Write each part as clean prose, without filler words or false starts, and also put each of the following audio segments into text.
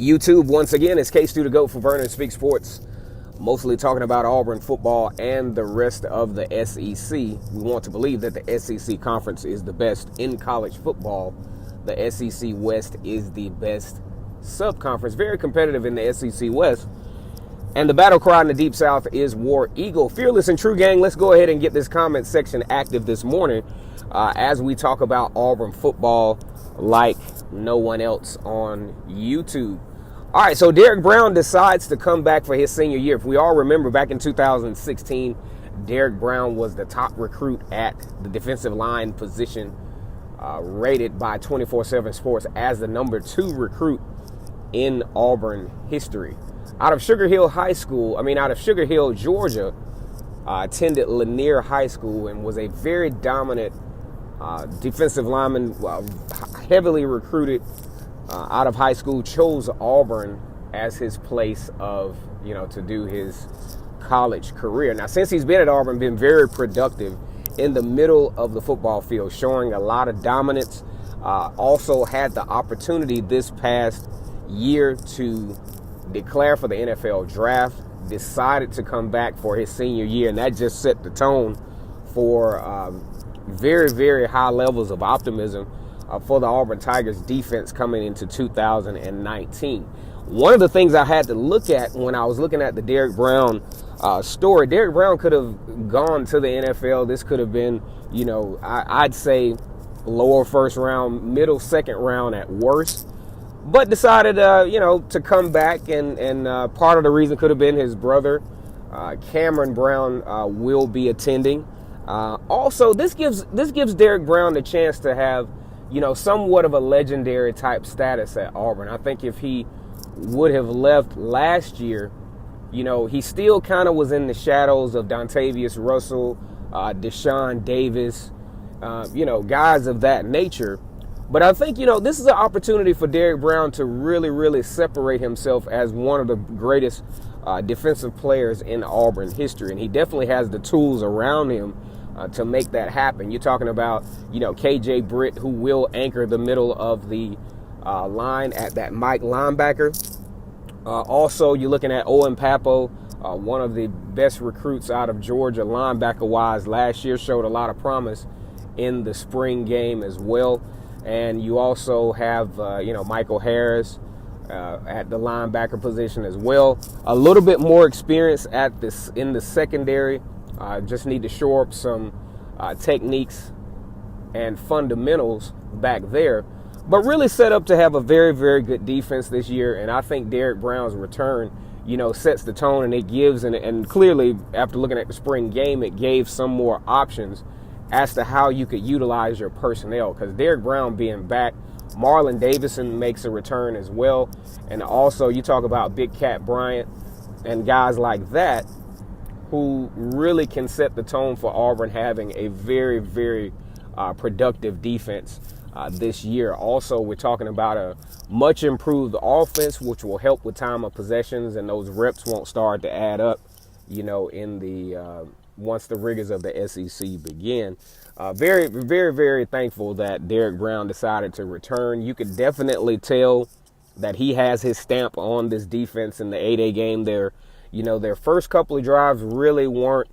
YouTube, once again, it's K-Stu the GOAT for Vernon Speak Sports, mostly talking about Auburn football and the rest of the SEC. We want to believe that the SEC conference is the best in college football. The SEC West is the best sub-conference, very competitive in the SEC West. And the battle cry in the Deep South is War Eagle. Fearless and true, gang, let's go ahead and get this comment section active this morning as we talk about Auburn football like no one else on YouTube. All right, so Derrick Brown decides to come back for his senior year. If we all remember, back in 2016, Derrick Brown was the top recruit at the defensive line position, rated by 24/7 Sports as the number 2 recruit in Auburn history. Out of Sugar Hill, Georgia, attended Lanier High School and was a very dominant defensive lineman, heavily recruited out of high school, chose Auburn as his place of, to do his college career. Now, since he's been at Auburn, been very productive in the middle of the football field, showing a lot of dominance. Also had the opportunity this past year to declare for the NFL draft, decided to come back for his senior year, and that just set the tone for very, very high levels of optimism for the Auburn Tigers defense coming into 2019. One of the things I had to look at when I was looking at the Derrick Brown story, Derrick Brown could have gone to the NFL. This could have been, I'd say lower first round, middle second round at worst. But decided, to come back, and part of the reason could have been his brother, Cameron Brown, will be attending. Also, this gives Derrick Brown the chance to have, somewhat of a legendary type status at Auburn. I think if he would have left last year, he still kind of was in the shadows of Dontavius Russell, Deshaun Davis, guys of that nature. But I think, this is an opportunity for Derrick Brown to really, really separate himself as one of the greatest defensive players in Auburn history. And he definitely has the tools around him to make that happen. You're talking about, KJ Britt, who will anchor the middle of the line at that Mike linebacker. Also, you're looking at Owen Papo, one of the best recruits out of Georgia linebacker-wise last year, showed a lot of promise in the spring game as well. And you also have, Michael Harris at the linebacker position as well. A little bit more experience in the secondary. Just need to shore up some techniques and fundamentals back there. But really set up to have a very, very good defense this year. And I think Derrick Brown's return, sets the tone, and it gives, and clearly after looking at the spring game, it gave some more options as to how you could utilize your personnel. Because Derrick Brown being back, Marlon Davison makes a return as well. And also you talk about Big Cat Bryant and guys like that who really can set the tone for Auburn having a very, very productive defense this year. Also, we're talking about a much improved offense, which will help with time of possessions, and those reps won't start to add up, in the once the rigors of the SEC begin. Very, very, very thankful that Derrick Brown decided to return. You could definitely tell that he has his stamp on this defense in the 8A game. Their first couple of drives really weren't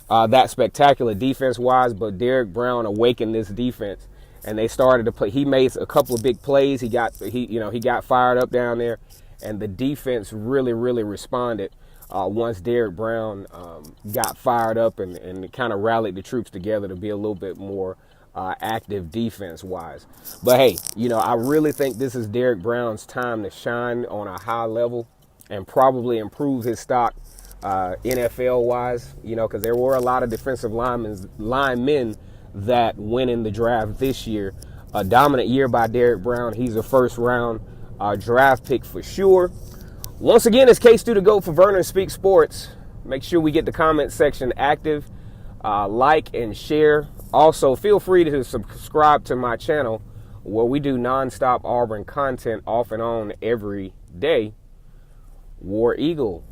that spectacular defense-wise, but Derrick Brown awakened this defense, and they started to play. He made a couple of big plays. He got fired up down there, and the defense really, really responded once Derrick Brown got fired up and kind of rallied the troops together to be a little bit more active defense-wise. But hey, I really think this is Derrick Brown's time to shine on a high level and probably improve his stock NFL-wise, because there were a lot of defensive linemen that went in the draft this year. A dominant year by Derrick Brown. He's a first-round draft pick for sure. Once again, it's K-Stu the GOAT for Vernon Speak Sports. Make sure we get the comment section active. Like and share. Also, feel free to subscribe to my channel where we do nonstop Auburn content off and on every day. War Eagle.